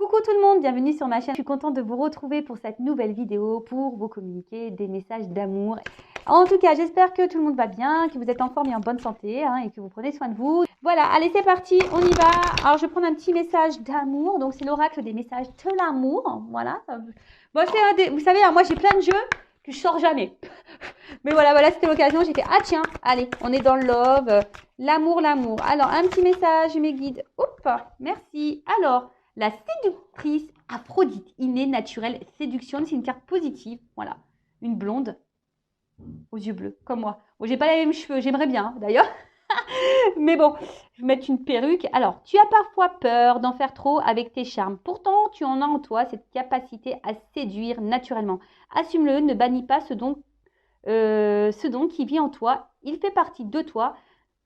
Coucou tout le monde, bienvenue sur ma chaîne. Je suis contente de vous retrouver pour cette nouvelle vidéo pour vous communiquer des messages d'amour. En tout cas, j'espère que tout le monde va bien, que vous êtes en forme et en bonne santé et que vous prenez soin de vous. Voilà, allez, c'est parti, on y va. Alors, je vais prendre un petit message d'amour. Donc, c'est l'oracle des messages de l'amour. Voilà. Bon, vous savez, hein, moi, j'ai plein de jeux que je sors jamais. Mais voilà, c'était l'occasion. J'ai fait, ah tiens, allez, on est dans le love, l'amour. Alors, un petit message, mes guides. Hop, merci. Alors, la séductrice Aphrodite, innée, naturelle, séduction, c'est une carte positive. Voilà, une blonde aux yeux bleus, comme moi. Bon, j'ai pas les mêmes cheveux, j'aimerais bien d'ailleurs. Mais bon, je vais mettre une perruque. Alors, tu as parfois peur d'en faire trop avec tes charmes. Pourtant, tu en as en toi cette capacité à séduire naturellement. Assume-le, ne bannis pas ce don qui vit en toi. Il fait partie de toi.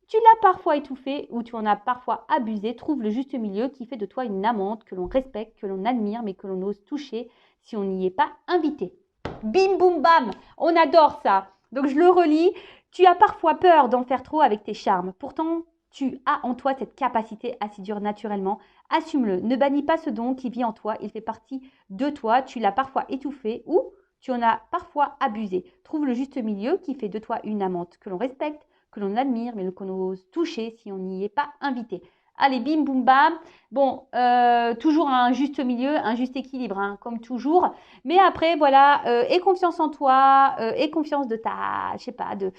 Tu l'as parfois étouffé ou tu en as parfois abusé. Trouve le juste milieu qui fait de toi une amante que l'on respecte, que l'on admire, mais que l'on ose toucher si on n'y est pas invité. Bim, boum, bam, on adore ça. Donc, je le relis. Tu as parfois peur d'en faire trop avec tes charmes. Pourtant, tu as en toi cette capacité à séduire naturellement. Assume-le. Ne bannis pas ce don qui vit en toi. Il fait partie de toi. Tu l'as parfois étouffé ou tu en as parfois abusé. Trouve le juste milieu qui fait de toi une amante que l'on respecte, que l'on admire, mais qu'on ose toucher si on n'y est pas invité. Allez, bim, boum, bam. Bon, toujours un juste milieu, un juste équilibre, hein, comme toujours. Mais après, voilà, aie confiance en toi, aie confiance de ta, je sais pas, de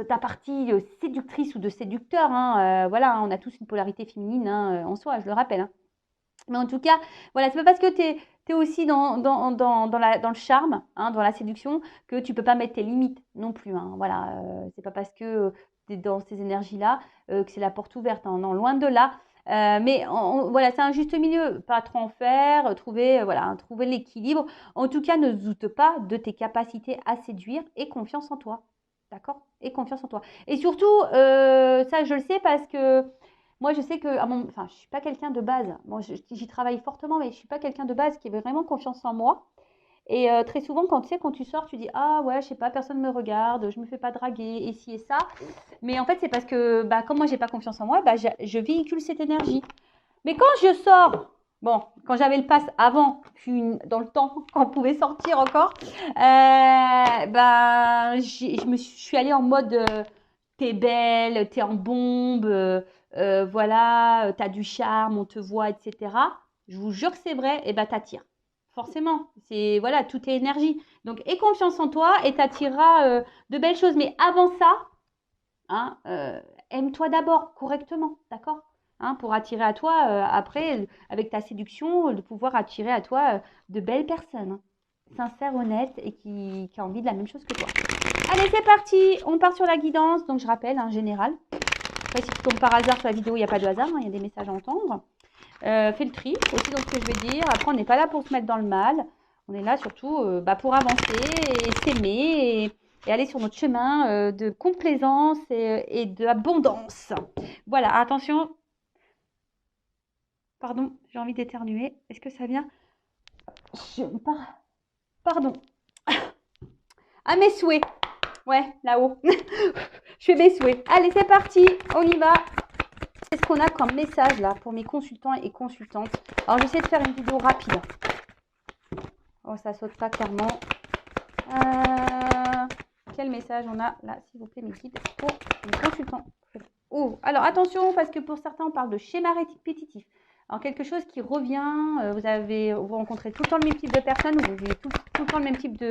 ta partie séductrice ou de séducteur. Hein, voilà, on a tous une polarité féminine hein, en soi, je le rappelle. Hein. Mais en tout cas, voilà, c'est pas parce que tu es aussi dans le charme, hein, dans la séduction, que tu peux pas mettre tes limites non plus. Hein, voilà, c'est pas parce que tu es dans ces énergies-là que c'est la porte ouverte. Hein, non, loin de là. Mais voilà, c'est un juste milieu. Pas trop en faire, trouver l'équilibre. En tout cas, ne doute pas de tes capacités à séduire et confiance en toi. D'accord? Et confiance en toi. Et surtout, ça, je le sais parce que moi, je sais que, je ne suis pas quelqu'un de base. Moi, j'y travaille fortement, mais je ne suis pas quelqu'un de base qui avait vraiment confiance en moi. Et très souvent, quand tu sors, tu dis ah ouais, je sais pas, personne ne me regarde, je me fais pas draguer, et ci et ça. Mais en fait, c'est parce que, comme moi, j'ai pas confiance en moi, je véhicule cette énergie. Mais quand je sors, bon, quand j'avais le pass avant, dans le temps, quand on pouvait sortir encore, je suis allée en mode t'es belle, t'es en bombe. Voilà, tu as du charme, on te voit, etc. Je vous jure que c'est vrai, et t'attires. Forcément, c'est voilà, tout est énergie. Donc, aie confiance en toi et t'attireras de belles choses. Mais avant ça, hein, aime-toi d'abord correctement, d'accord hein, pour attirer à toi, après, avec ta séduction, de pouvoir attirer à toi de belles personnes. Hein, sincères, honnêtes et qui a envie de la même chose que toi. Allez, c'est parti. On part sur la guidance. Donc, je rappelle, en général. Après, si tu tombes par hasard sur la vidéo, il n'y a pas de hasard, hein, il y a des messages à entendre. Fais le tri aussi dans ce que je vais dire. Après, on n'est pas là pour se mettre dans le mal. On est là surtout pour avancer et s'aimer et aller sur notre chemin de complaisance et d'abondance. Voilà, attention. Pardon, j'ai envie d'éternuer. Est-ce que ça vient? Pardon. À mes souhaits. Ouais, là-haut. Je fais mes souhaits. Allez, c'est parti. On y va. Qu'est-ce qu'on a comme message là pour mes consultants et consultantes? Alors, j'essaie de faire une vidéo rapide. Oh, ça saute pas clairement. Quel message on a là, s'il vous plaît, mes guides, pour les consultants? Oh, alors attention, parce que pour certains, on parle de schéma répétitif. Alors, quelque chose qui revient, vous rencontrez tout le temps le même type de personnes, vous vivez tout le temps le même type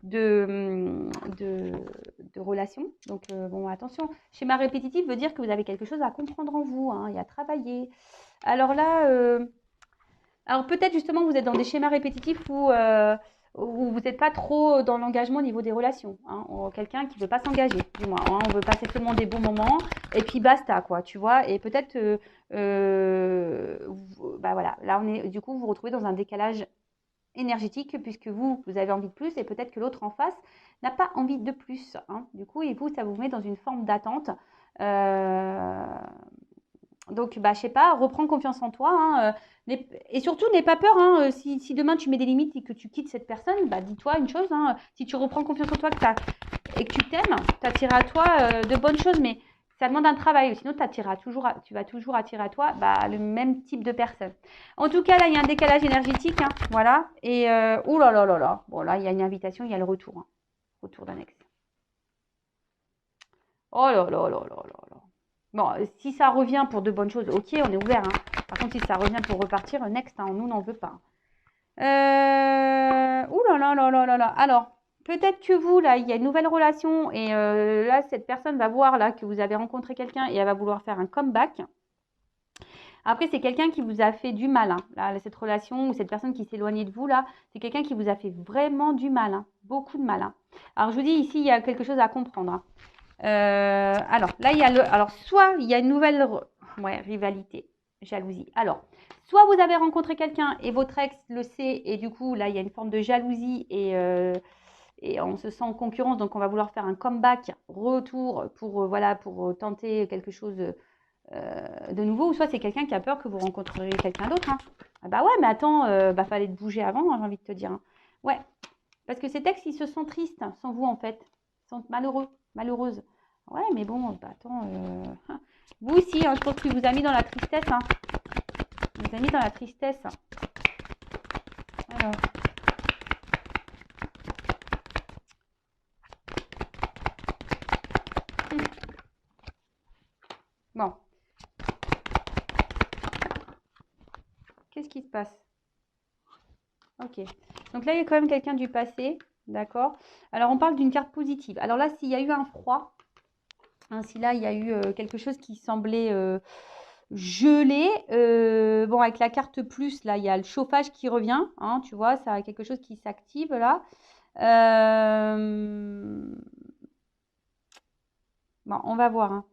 de relation. Donc, bon, attention, schéma répétitif veut dire que vous avez quelque chose à comprendre en vous hein, et à travailler. Alors là, alors peut-être justement vous êtes dans des schémas répétitifs où vous n'êtes pas trop dans l'engagement au niveau des relations. Hein, quelqu'un qui ne veut pas s'engager, du moins. Hein, on veut passer seulement des bons moments et puis basta, quoi, tu vois. Et peut-être, voilà, là, du coup, vous vous retrouvez dans un décalage énergétique puisque vous avez envie de plus et peut-être que l'autre en face n'a pas envie de plus. Hein. Du coup, et vous, ça vous met dans une forme d'attente. Donc, je sais pas, reprends confiance en toi. Hein, et surtout, n'aie pas peur. Hein, si demain, tu mets des limites et que tu quittes cette personne, dis-toi une chose. Hein, si tu reprends confiance en toi et que tu t'aimes, tu attireras à toi de bonnes choses. Mais Ça demande un travail, sinon tu vas toujours attirer à toi bah, le même type de personne. En tout cas, là, il y a un décalage énergétique, hein, voilà. Et, ouh là là là là. Bon, là, il y a une invitation, il y a le retour. Hein. Retour d'un ex. Oh là là là là là là. Bon, si ça revient pour de bonnes choses, ok, on est ouvert. Hein. Par contre, si ça revient pour repartir, next, hein, nous, n'en veut pas. Ouh là là là là là là. Alors, peut-être que vous, là, il y a une nouvelle relation et là, cette personne va voir là que vous avez rencontré quelqu'un et elle va vouloir faire un comeback. Après, c'est quelqu'un qui vous a fait du mal. Hein. Là, cette relation ou cette personne qui s'est éloignée de vous, là, c'est quelqu'un qui vous a fait vraiment du mal. Hein. Beaucoup de mal. Hein. Alors, je vous dis, ici, il y a quelque chose à comprendre. Hein. Alors, là, il y a alors, soit il y a une nouvelle rivalité, jalousie. Alors, soit vous avez rencontré quelqu'un et votre ex le sait et du coup, là, il y a une forme de jalousie et on se sent en concurrence, donc on va vouloir faire un comeback, retour pour, voilà, pour tenter quelque chose de nouveau. Ou soit c'est quelqu'un qui a peur que vous rencontreriez quelqu'un d'autre. Hein. Ah bah ouais, mais attends, bah fallait te bouger avant, hein, j'ai envie de te dire. Hein. Ouais, parce que ces ex, ils se sentent tristes sans vous, en fait. Ils sont malheureux, malheureuses. Ouais, mais bon, bah attends. Vous aussi, hein, je pense qu'il vous a mis dans la tristesse. Hein. Il vous a mis dans la tristesse. Alors. Bon. Qu'est-ce qui se passe? Ok. Donc là, il y a quand même quelqu'un du passé. D'accord. Alors, on parle d'une carte positive. Alors là, s'il y a eu un froid, hein, si là, il y a eu quelque chose qui semblait gelé, bon, avec la carte plus, là, il y a le chauffage qui revient. Hein, tu vois, ça a quelque chose qui s'active là. Bon, on va voir. Hein.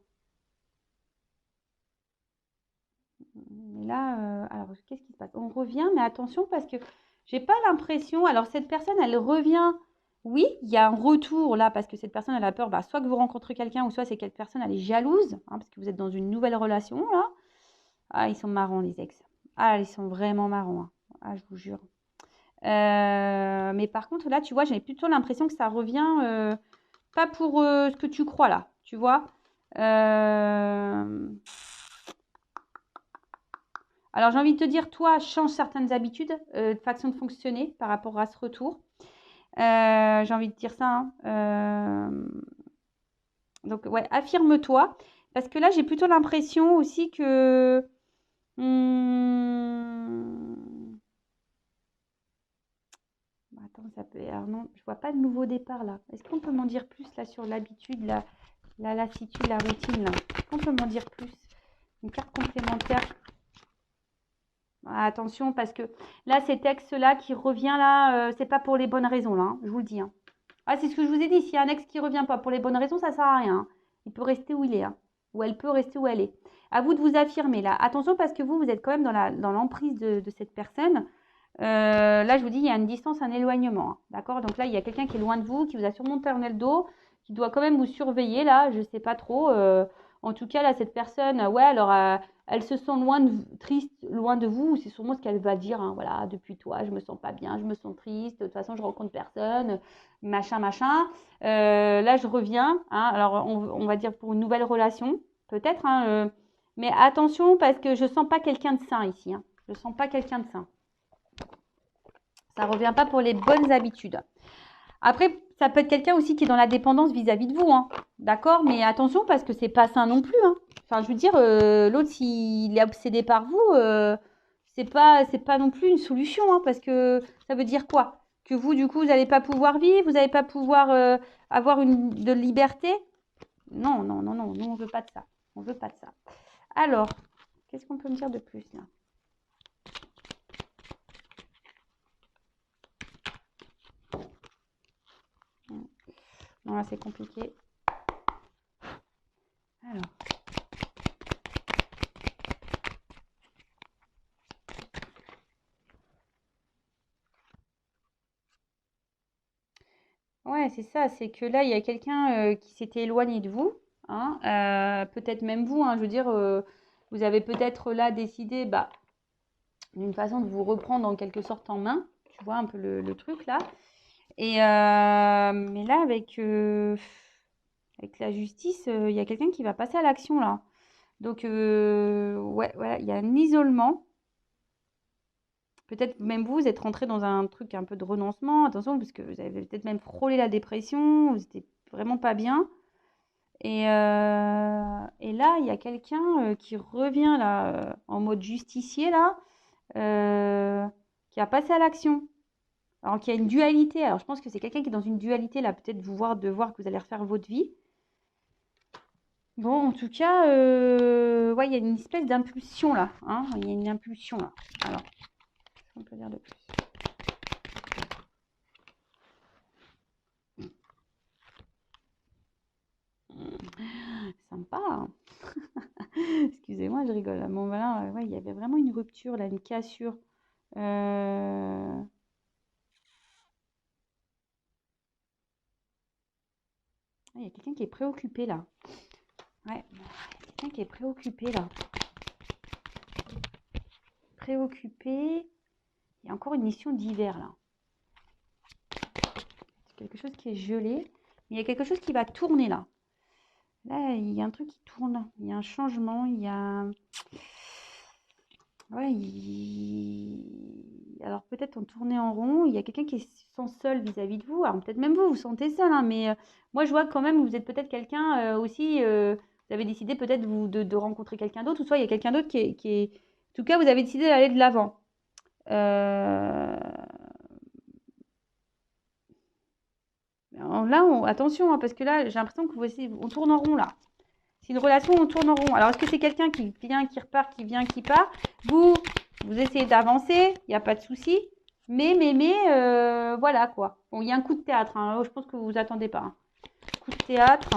Mais là, alors, qu'est-ce qui se passe? On revient, mais attention parce que j'ai pas l'impression. Alors, cette personne, elle revient. Oui, il y a un retour là parce que cette personne, elle a peur. Bah, soit que vous rencontrez quelqu'un, ou soit c'est cette personne, elle est jalouse, hein, parce que vous êtes dans une nouvelle relation là. Ah, ils sont marrants, les ex. Ah, ils sont vraiment marrants. Hein. Ah, je vous jure. Mais par contre, là, tu vois, j'ai plutôt l'impression que ça revient pas pour ce que tu crois là, tu vois. Alors, j'ai envie de te dire, toi, change certaines habitudes, de façon de fonctionner par rapport à ce retour. J'ai envie de dire ça. Hein. Donc, ouais, affirme-toi. Parce que là, j'ai plutôt l'impression aussi que... Attends, ça peut... Alors non, je vois pas de nouveau départ là. Est-ce qu'on peut m'en dire plus là sur l'habitude, la lassitude, la routine là? Est-ce qu'on peut m'en dire plus? Une carte complémentaire. Ah, attention, parce que là, ces textes-là qui revient là, c'est pas pour les bonnes raisons là, hein, je vous le dis. Hein. Ah, c'est ce que je vous ai dit. S'il y a un ex qui revient pas pour les bonnes raisons, ça sert à rien. Hein. Il peut rester où il est. Hein. Ou elle peut rester où elle est. À vous de vous affirmer là. Attention parce que vous êtes quand même dans l'emprise de cette personne. Là, je vous dis, il y a une distance, un éloignement. Hein, d'accord? Donc là, il y a quelqu'un qui est loin de vous, qui vous a sûrement tourné le dos, qui doit quand même vous surveiller là. Je ne sais pas trop. En tout cas, là, cette personne, ouais, alors elle se sent triste, loin de vous. C'est sûrement ce qu'elle va dire. Hein, voilà, depuis toi, je me sens pas bien, je me sens triste. De toute façon, je rencontre personne, machin, machin. Là, je reviens. Hein, alors, on va dire pour une nouvelle relation, peut-être. Hein, mais attention, parce que je sens pas quelqu'un de sain ici. Hein. Je sens pas quelqu'un de sain. Ça ne revient pas pour les bonnes habitudes. Après, ça peut être quelqu'un aussi qui est dans la dépendance vis-à-vis de vous. Hein. D'accord? Mais attention parce que c'est pas sain non plus. Hein. Enfin, je veux dire, l'autre, s'il est obsédé par vous, c'est pas non plus une solution. Hein, parce que ça veut dire quoi? Que vous, du coup, vous n'allez pas pouvoir vivre, vous n'allez pas pouvoir avoir de liberté? Non, non, non, non. Nous, on ne veut pas de ça. On veut pas de ça. Alors, qu'est-ce qu'on peut me dire de plus là? Non, là, c'est compliqué. Alors. Ouais, c'est ça. C'est que là, il y a quelqu'un qui s'était éloigné de vous. Hein, peut-être même vous. Hein, je veux dire, vous avez peut-être là décidé bah, d'une façon de vous reprendre en quelque sorte en main. Tu vois un peu le truc là. Et mais là, avec avec la justice, il y a quelqu'un qui va passer à l'action là. Donc, ouais, voilà, il y a un isolement. Peut-être même vous êtes rentré dans un truc un peu de renoncement. Attention, parce que vous avez peut-être même frôlé la dépression. Vous n'étiez vraiment pas bien. Et là, il y a quelqu'un qui revient là, en mode justicier là, qui a passé à l'action. Alors qu'il y a une dualité. Alors je pense que c'est quelqu'un qui est dans une dualité là, peut-être de voir que vous allez refaire votre vie. Bon, en tout cas, ouais, il y a une espèce d'impulsion là. Hein, il y a une impulsion là. Alors, qu'est-ce qu'on peut dire de plus? Sympa. Hein. Excusez-moi, je rigole. Bon, voilà, ouais, il y avait vraiment une rupture là, une cassure. Il y a quelqu'un qui est préoccupé là. Ouais, il y a quelqu'un qui est préoccupé là. Préoccupé. Il y a encore une mission d'hiver là. C'est quelque chose qui est gelé. Mais il y a quelque chose qui va tourner là. Là, il y a un truc qui tourne. Il y a un changement. Il y a... Ouais, alors peut-être en tournée en rond, il y a quelqu'un qui se sent seul vis-à-vis de vous. Alors peut-être même vous sentez seul, hein, mais moi je vois quand même vous êtes peut-être quelqu'un aussi, vous avez décidé peut-être de rencontrer quelqu'un d'autre, ou soit il y a quelqu'un d'autre qui est... En tout cas, vous avez décidé d'aller de l'avant. Là, attention, hein, parce que là, j'ai l'impression que on tourne en rond là. C'est une relation où on tourne en rond. Alors, est-ce que c'est quelqu'un qui vient, qui repart, qui vient, qui part? Vous essayez d'avancer, il n'y a pas de souci. Mais, voilà quoi. Bon, il y a un coup de théâtre. Hein. Je pense que vous vous attendez pas. Hein. Coup de théâtre.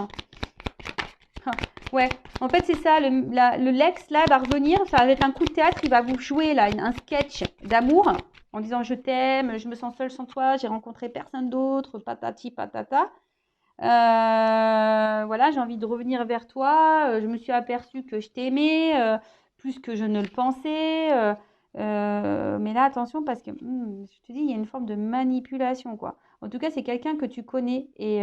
Ouais, en fait, c'est ça. Le Lex, là, va revenir. Ça va être un coup de théâtre. Il va vous jouer, là, un sketch d'amour en disant je t'aime, je me sens seule sans toi, j'ai rencontré personne d'autre, patati patata. Voilà, j'ai envie de revenir vers toi. Je me suis aperçue que je t'aimais plus que je ne le pensais. Mais là, attention, parce que je te dis, il y a une forme de manipulation, quoi. En tout cas, c'est quelqu'un que tu connais et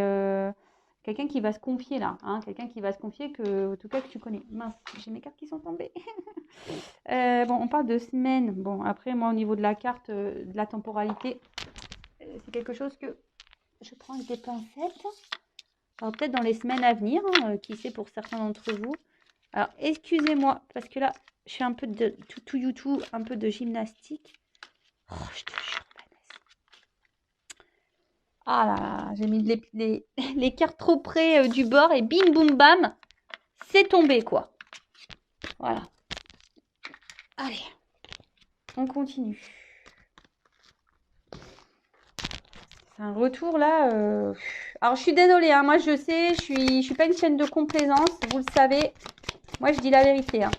quelqu'un qui va se confier là. Hein, quelqu'un qui va se confier en tout cas, que tu connais. Mince, j'ai mes cartes qui sont tombées. Bon, on parle de semaine. Bon, après, moi, au niveau de la carte, de la temporalité, c'est quelque chose que je prends avec des pincettes. Alors peut-être dans les semaines à venir, hein, qui sait pour certains d'entre vous. Alors excusez-moi, parce que là, je fais un peu de tout, un peu de gymnastique. Oh, je te jure, Vanessa. Ah là là, j'ai mis les cartes trop près du bord et bim boum bam, c'est tombé quoi. Voilà. Allez, on continue. C'est un retour là. Alors je suis désolée, hein, moi je sais, je suis pas une chaîne de complaisance, vous le savez. Moi je dis la vérité. Hein.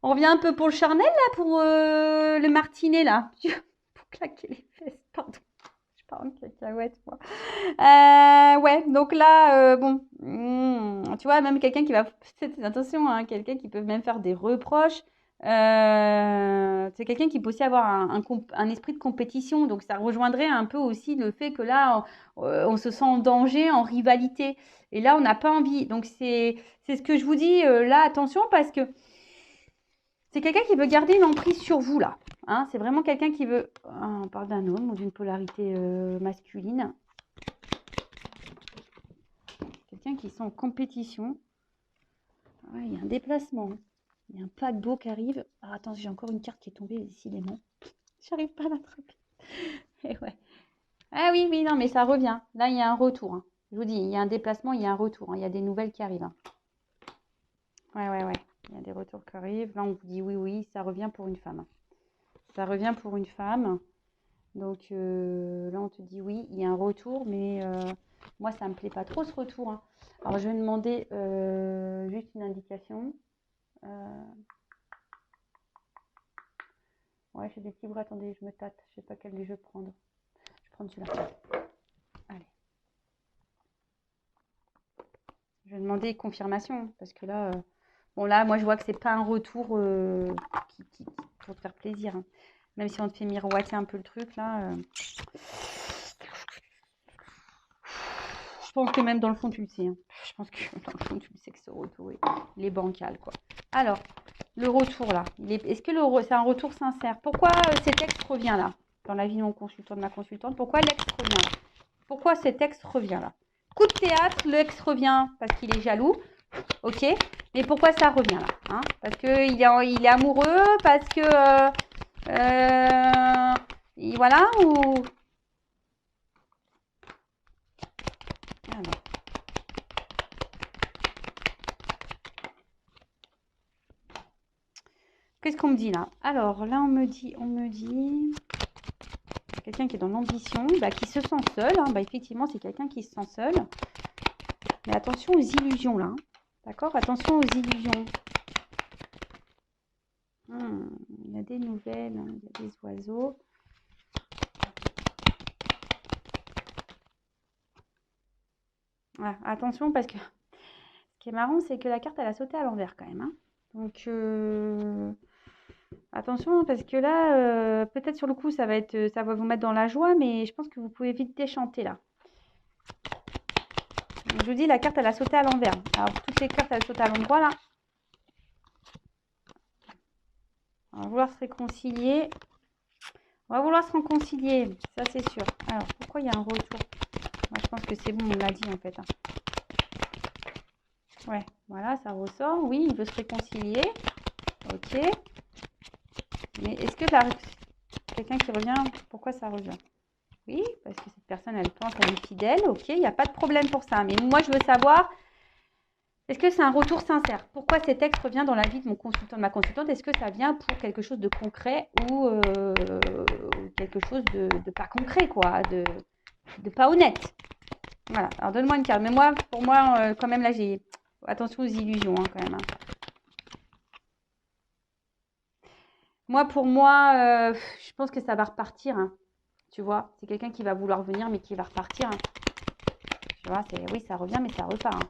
On revient un peu pour le charnel là, pour le martinet là. Pour claquer les fesses, pardon. Je parle de cacahuète moi. Ouais, donc là, bon, tu vois, même quelqu'un qui va... Attention, hein, quelqu'un qui peut même faire des reproches. C'est quelqu'un qui peut aussi avoir un esprit de compétition. Donc ça rejoindrait un peu aussi le fait que là, on se sent en danger, en rivalité. Et là, on n'a pas envie. Donc c'est ce que je vous dis là, attention, parce que c'est quelqu'un qui veut garder une emprise sur vous, là. Hein, c'est vraiment quelqu'un qui veut... on parle d'un homme ou d'une polarité masculine. Quelqu'un qui sent en compétition. Ouais, il y a un déplacement. Il y a un paquebot qui arrive. Ah, attends, j'ai encore une carte qui est tombée, décidément. J'arrive pas à l'attraper. Et ouais. Ah oui, non, mais ça revient. Là, il y a un retour. Hein. Je vous dis, il y a un déplacement, il y a un retour. Hein. Il y a des nouvelles qui arrivent. Hein. Ouais. Il y a des retours qui arrivent. Là, on vous dit oui, ça revient pour une femme. Ça revient pour une femme. Donc là, on te dit oui, il y a un retour, mais moi, ça me plaît pas trop ce retour. Hein. Alors, je vais demander juste une indication. Ouais, j'ai des petits bras. Attendez, je me tâte. Je sais pas quel je vais prendre. Je vais prendre celui-là. Allez. Je vais demander confirmation parce que là, bon là, moi, je vois que c'est pas un retour pour te faire plaisir. Hein. Même si on te fait miroiter un peu le truc là. pense que même dans le fond, tu le sais. Hein. Je pense que dans le fond, tu le sais que ce retour, il est bancal, quoi. Alors, le retour, là. Est-ce que c'est un retour sincère? Pourquoi cet ex revient là? Dans la vie de mon consultant, de ma consultante, pourquoi l'ex revient là? Pourquoi cet ex revient là? Coup de théâtre, le ex revient parce qu'il est jaloux. Ok, mais pourquoi ça revient là, hein? Parce qu'il est amoureux, parce que... voilà, ou... Alors. Qu'est-ce qu'on me dit là? Alors, là, on me dit... Quelqu'un qui est dans l'ambition, qui se sent seul. Hein, effectivement, c'est quelqu'un qui se sent seul. Mais attention aux illusions là. Hein. D'accord? Attention aux illusions. Il y a des nouvelles, hein, il y a des oiseaux. Voilà, attention parce que ce qui est marrant, c'est que la carte, elle a sauté à l'envers quand même. Hein. Donc, attention parce que là, peut-être sur le coup, ça va vous mettre dans la joie, mais je pense que vous pouvez vite déchanter là. Donc, je vous dis, la carte, elle a sauté à l'envers. Alors, toutes les cartes, elles sautent à l'endroit là. On va vouloir se réconcilier. On va vouloir se réconcilier, ça c'est sûr. Alors, pourquoi il y a un retour? Moi, je pense que c'est bon, on l'a dit en fait. Hein. Ouais, voilà, ça ressort. Oui, il veut se réconcilier. Ok. Mais est-ce que quelqu'un qui revient, pourquoi ça revient? Oui, parce que cette personne, elle pense à être fidèle. Ok, il n'y a pas de problème pour ça. Mais moi, je veux savoir, est-ce que c'est un retour sincère? Pourquoi cet ex revient dans la vie de mon consultant, de ma consultante? Est-ce que ça vient pour quelque chose de concret ou quelque chose de pas concret, quoi, de pas honnête? Voilà, alors donne-moi une carte. Mais moi, pour moi, quand même, là, j'ai... Attention aux illusions, hein, quand même. Hein. Moi, pour moi, je pense que ça va repartir. Hein. Tu vois, c'est quelqu'un qui va vouloir venir, mais qui va repartir. Hein. Tu vois, oui, ça revient, mais ça repart. Hein.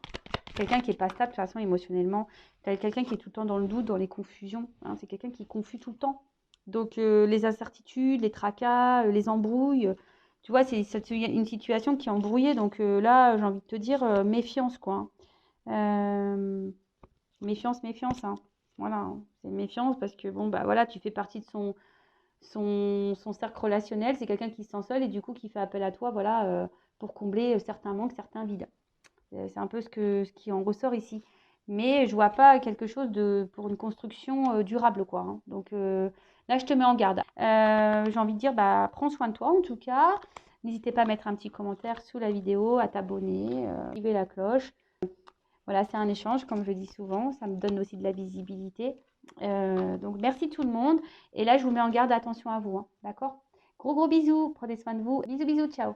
Quelqu'un qui n'est pas stable, de toute façon, émotionnellement. Quelqu'un qui est tout le temps dans le doute, dans les confusions. Hein. C'est quelqu'un qui est confus tout le temps. Donc, les incertitudes, les tracas, les embrouilles... tu vois, c'est une situation qui est embrouillée. Donc là, j'ai envie de te dire, méfiance, quoi. Hein. Méfiance, méfiance. Hein. Voilà, hein. C'est méfiance parce que, bon, voilà, tu fais partie de son cercle relationnel. C'est quelqu'un qui se sent seul et du coup, qui fait appel à toi, voilà, pour combler certains manques, certains vides. C'est un peu ce qui en ressort ici. Mais je vois pas quelque chose pour une construction durable, quoi. Hein. Donc là, je te mets en garde. J'ai envie de dire, prends soin de toi, en tout cas. N'hésitez pas à mettre un petit commentaire sous la vidéo, à t'abonner, activer la cloche. Voilà, c'est un échange, comme je dis souvent. Ça me donne aussi de la visibilité. Donc, merci tout le monde. Et là, je vous mets en garde, attention à vous. Hein, d'accord? Gros bisous. Prenez soin de vous. Bisous, bisous. Ciao.